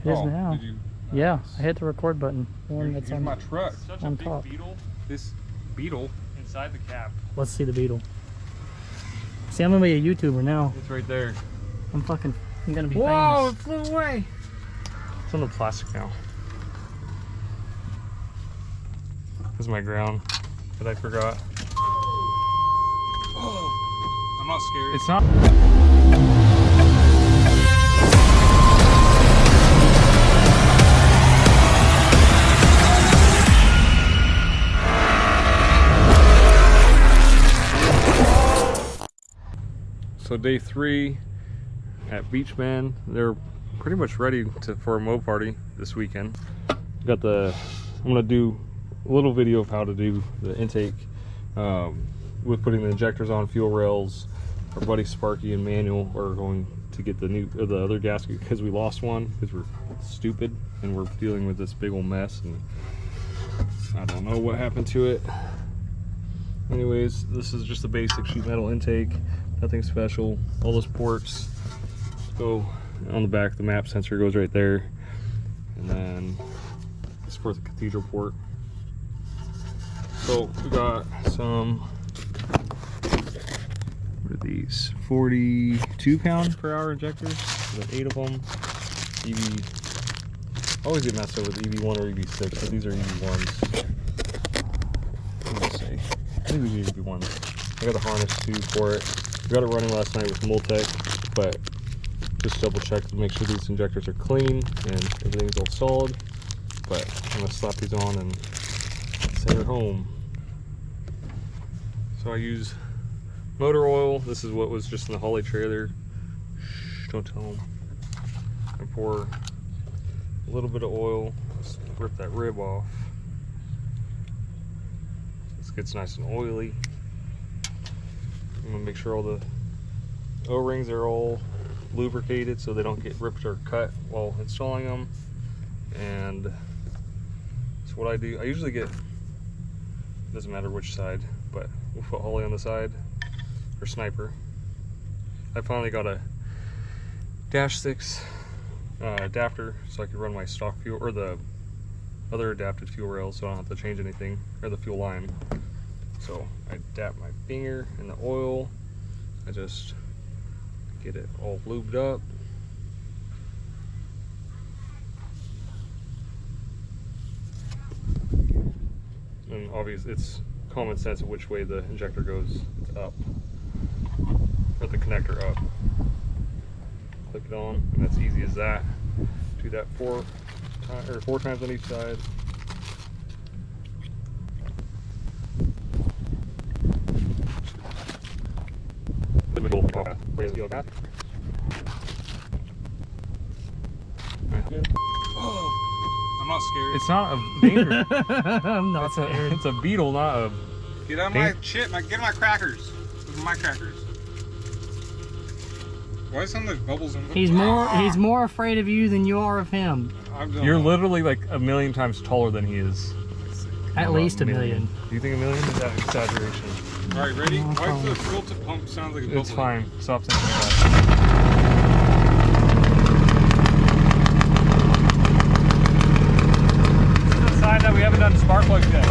It is now. Did you? Yeah, I hit the record button. Here's my truck. Such a on big top. beetle This beetle. inside the cab. Let's see the beetle. See, I'm gonna be a YouTuber now. It's right there. I'm gonna be Whoa! famous. It flew away. It's on the plastic now. This is my ground that I forgot. Oh, I'm not scared. It's not. So day 3 at Beech Bend. They're pretty much ready for a mow party this weekend. I'm gonna do a little video of how to do the intake with putting the injectors on, fuel rails. Our buddy Sparky and Manuel are going to get the other gasket because we lost one because we're stupid and we're dealing with this big old mess and I don't know what happened to it. Anyways, this is just a basic sheet metal intake, nothing special. All those ports go on the back. The map sensor goes right there, and then it's for the cathedral port. So we got some, what are these, 42 pound per hour injectors. We got 8 of them. I always get messed up with EV1 or EV6, but these are EV1s. Let's see. I think we need EV1s. I got a harness too for it. We got it running last night with Multec, but just double check to make sure these injectors are clean and everything's all solid. But I'm gonna slap these on and send her home. So I use motor oil. This is what was just in the Holley trailer. Shh, don't tell them. I pour a little bit of oil, just rip that rib off. This gets nice and oily. I'm gonna make sure all the O-rings are all lubricated so they don't get ripped or cut while installing them. And that's what I do. I usually get, doesn't matter which side, but we'll put Holley on the side, or Sniper. I finally got a Dash 6 adapter so I can run my stock fuel, or the other adapted fuel rails, so I don't have to change anything, or the fuel line. So I dap my finger in the oil. I just get it all lubed up. And obviously it's common sense of which way the injector goes. It's up, or the connector up. Click it on, and that's easy as that. Do that four times on each side. I'm not scared. It's not a danger. I'm not scared. It's a beetle, not a. Get out of my shit, get my crackers. Those are my crackers. Why is some of those bubbles in the He's more afraid of you than you are of him. You're literally like a million times taller than he is. At least a million. Do you think a million is that exaggeration? Alright, ready? Why does the filter pump sound like a bubble? It's fine. Stop thinking about it. This is a sign that we haven't done spark plugs yet.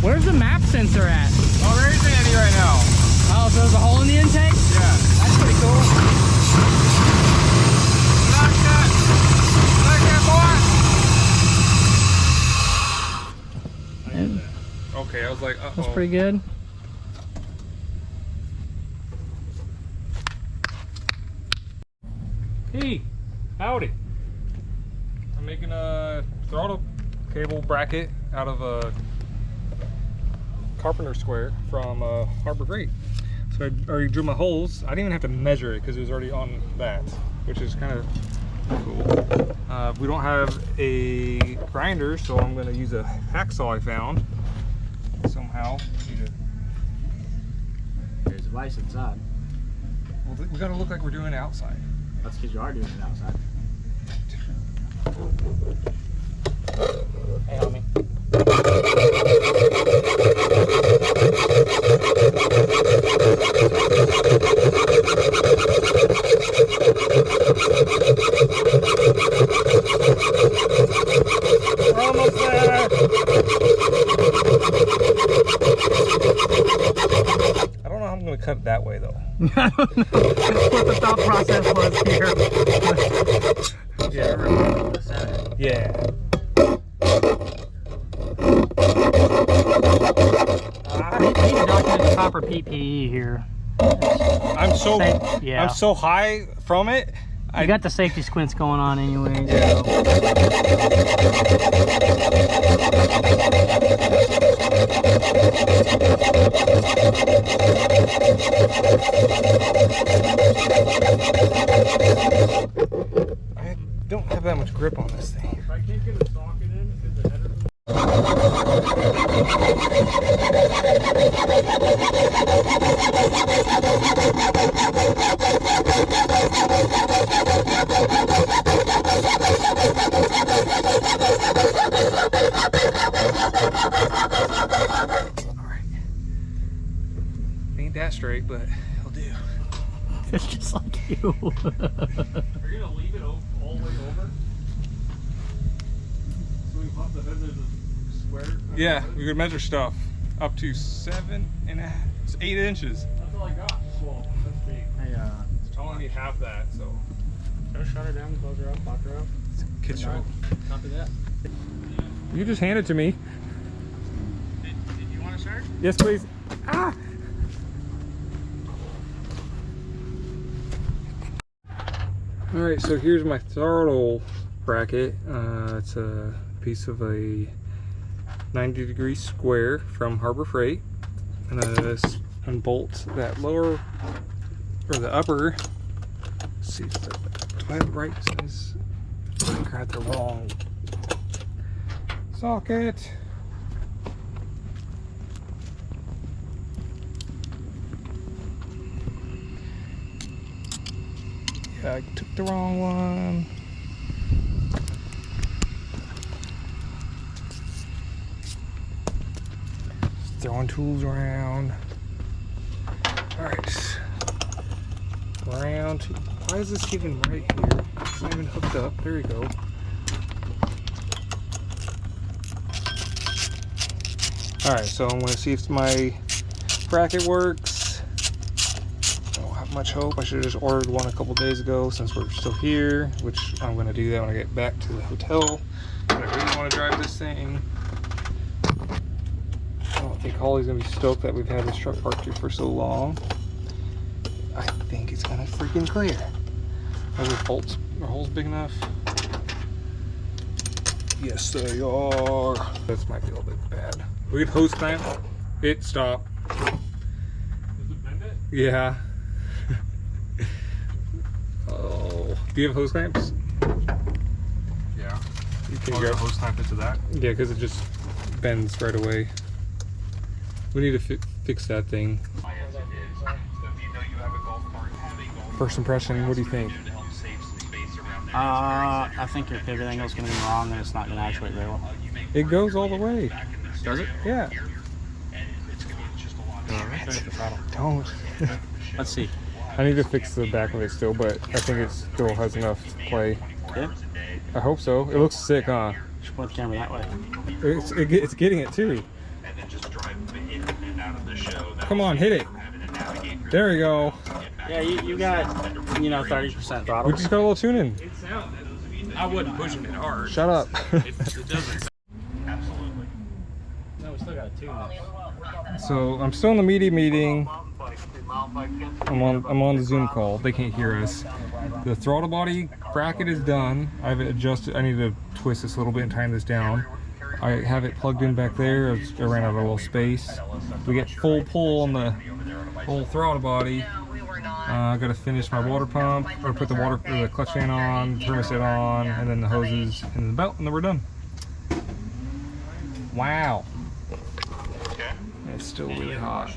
Where's the map sensor at? Oh, there is Andy right now. Oh, so there's a hole in the intake? Yeah. That's pretty cool. Knock that. Knock that, boy. Okay, I was like, uh-oh. That's pretty good. Hey, howdy. I'm making a throttle cable bracket out of a carpenter square from Harbor Freight. So I already drew my holes. I didn't even have to measure it because it was already on that, which is kind of cool. We don't have a grinder, so I'm going to use a hacksaw I found somehow. There's a vice inside. Well, we got to look like we're doing it outside. That's because you are doing it outside. Hey, homie. what the thought process was here. Yeah. I need to document the proper PPE here. I'm so Yeah. I'm so high from it. I got the safety squints going on anyways. Yeah. I don't have that much grip on this thing. I can't get a socket in because the header's Alright. Ain't that straight, but it'll do. It's just like you. Are you gonna leave it all the way over? So we pop the hood, there's a square. Yeah, we could measure stuff up to 8 inches. That's all I got. Well, that's big. Hey, I only need half that, so. just shut her down, close her up, lock her up. Kid shot. Copy that. You just hand it to me. Did you want to start? Yes, please. Ah! Alright, so here's my throttle bracket. It's a piece of a 90-degree square from Harbor Freight. And then this unbolts that lower, or the upper. Let's see, do I have the right size? I got the wrong socket. Yeah, I took the wrong one. Just throwing tools around. Alright. Round. Why is this even right here? It's not even hooked up. There you go. Alright, so I'm going to see if my bracket works. I don't have much hope. I should have just ordered one a couple days ago since we're still here, which I'm going to do that when I get back to the hotel. But I really want to drive this thing. I don't think Holley's going to be stoked that we've had this truck parked here for so long. I think it's going to freaking clear. Are the bolts or holes big enough? Yes, they are. This might be a little bit bad. We could hose clamp it, stop. Does it bend it? Yeah. Oh. Do you have hose clamps? Yeah. You can Oh, grab the hose clamp into that? Yeah, because it just bends right away. We need to fix that thing. First impression, what do you think? I think your pivot angle is going to be wrong and it's not going to actuate very well. It goes all the way. Does it? Yeah. Don't. Let's see. I need to fix the back of it still, but I think it still has enough to play. Yeah? I hope so. It looks sick, huh? Just point the camera that way. It's getting it too. Come on, hit it. There you go. Yeah, you got, 30% throttle. We just got a little tuning. It sounds. I wasn't pushing it hard. Shut up. It doesn't. Absolutely. No, we still got a tune. So I'm still in the meeting. I'm on the Zoom call. They can't hear us. The throttle body bracket is done. I've adjusted. I need to twist this a little bit and tighten this down. I have it plugged in back there. I ran out of a little space. We get full pull on the whole throttle body. I got to finish my water pump, or put the clutch fan on, thermostat on, and then the hoses and the belt, and then we're done. Wow. It's still really hot.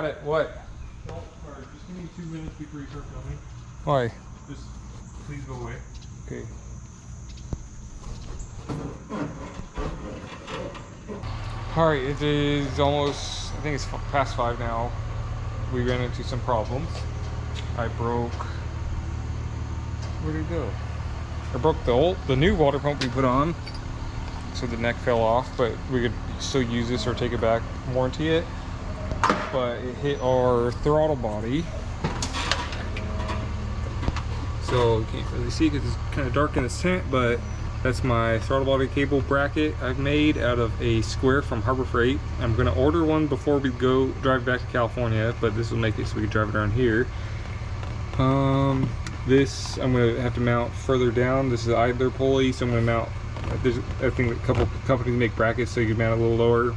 got it. What? Oh, alright, just give me 2 minutes before you start filming. Why? Just please go away. Okay. Alright, it is almost, I think it's past 5 now. We ran into some problems. I broke, where'd it go? I broke the new water pump we put on, so the neck fell off, but we could still use this or take it back, warranty it. But it hit our throttle body. So you can't really see because it's kind of dark in the tent, but that's my throttle body cable bracket I've made out of a square from Harbor Freight. I'm gonna order one before we go drive back to California, but this will make it so we can drive it around here. This I'm gonna have to mount further down. This is an idler pulley, so I'm gonna mount. I think a couple companies make brackets so you can mount a little lower.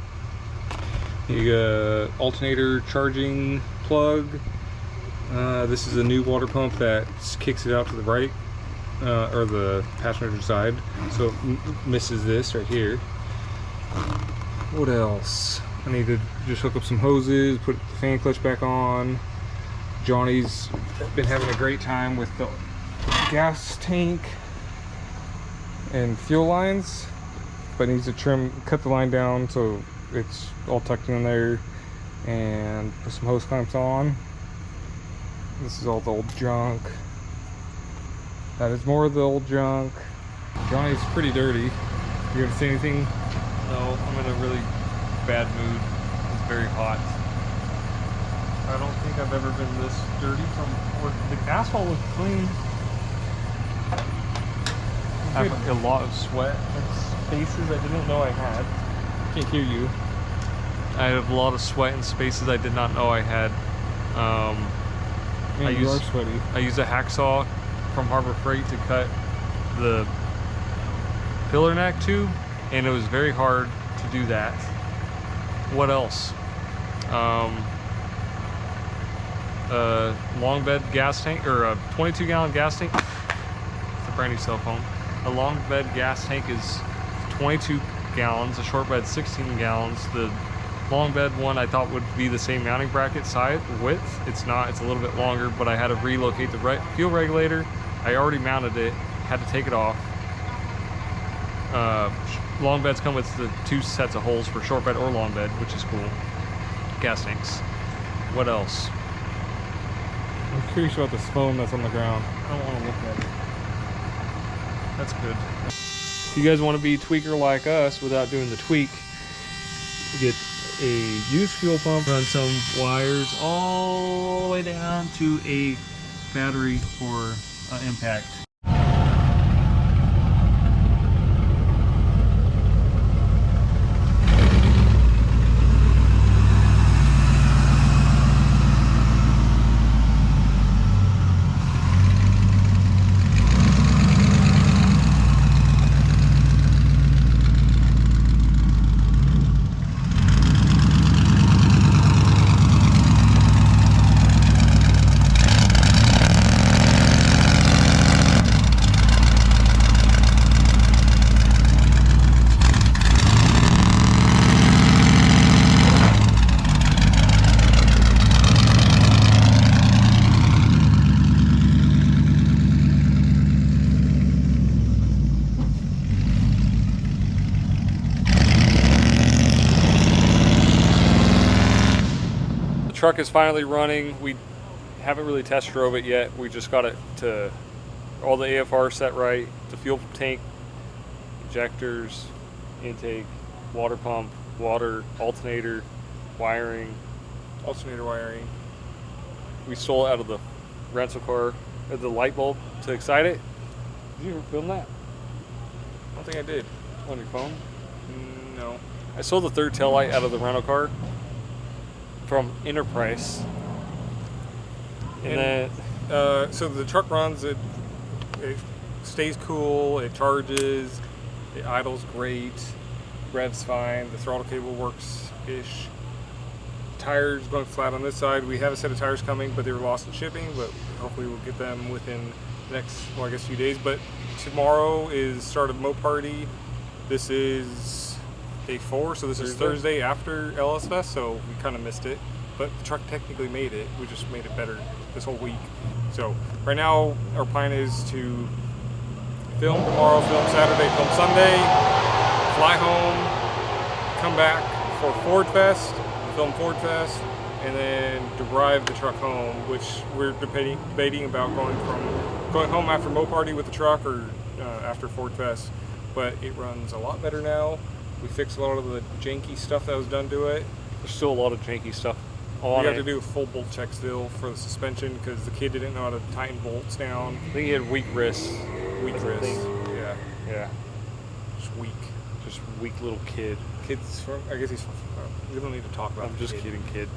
You got alternator charging plug. This is a new water pump that kicks it out to the right, or the passenger side, so it misses this right here. What else? I need to just hook up some hoses, put the fan clutch back on. Johnny's been having a great time with the gas tank and fuel lines, but needs to cut the line down so it's all tucked in there, and put some hose clamps on. This is all the old junk. That is more of the old junk. Johnny's pretty dirty. You gonna say anything? No, I'm in a really bad mood. It's very hot. I don't think I've ever been this dirty from work. The asphalt was clean. I have a lot of sweat and spaces I didn't know I had. Can't hear you. I have a lot of sweat and spaces I did not know I had. Man, you are sweaty. I used a hacksaw from Harbor Freight to cut the pillar neck tube, and it was very hard to do that. What else? Long bed gas tank, or a 22-gallon gas tank. It's a brand new cell phone. A long bed gas tank is 22 gallons, a short bed 16 gallons. The long bed one I thought would be the same mounting bracket size width. It's not, it's a little bit longer, but I had to relocate the fuel regulator. I already mounted it, had to take it off. Long beds come with the 2 sets of holes for short bed or long bed, which is cool. Gas tanks. What else? I'm curious about this phone that's on the ground. I don't want to look at it. That's good. If you guys want to be a tweaker like us without doing the tweak, get a used fuel pump, run some wires all the way down to a battery for impact. Truck is finally running. We haven't really test drove it yet. We just got it to all the AFR set right, the fuel tank, injectors, intake, water pump, water, alternator, wiring. Alternator wiring. We stole it out of the rental car, the light bulb to excite it. Did you ever film that? I don't think I did. On your phone? No. I stole the third tail light out of the rental car from Enterprise. And then so the truck runs, it stays cool, it charges, it idles great, revs fine, the throttle cable works-ish. Tires going flat on this side. We have a set of tires coming, but they were lost in shipping, but hopefully we'll get them within the next, well, I guess, few days. But tomorrow is start of Mo Party. This is day 4, so this is Thursday after LS Fest, so we kind of missed it. but the truck technically made it. We just made it better this whole week. So right now our plan is to film tomorrow, film Saturday, film Sunday, fly home, come back for Ford Fest, film Ford Fest, and then drive the truck home, which we're debating about going home after Mo Party with the truck or after Ford Fest. But it runs a lot better now. We fixed a lot of the janky stuff that was done to it. There's still a lot of janky stuff on We it. have to do a full bolt check still for the suspension because the kid didn't know how to tighten bolts down. I think he had weak wrists. Weak That's the wrists. thing. Yeah, Yeah, just weak. just weak little kid. Kids from, I guess he's from, we don't need to talk about I'm the just kid. kidding, kid.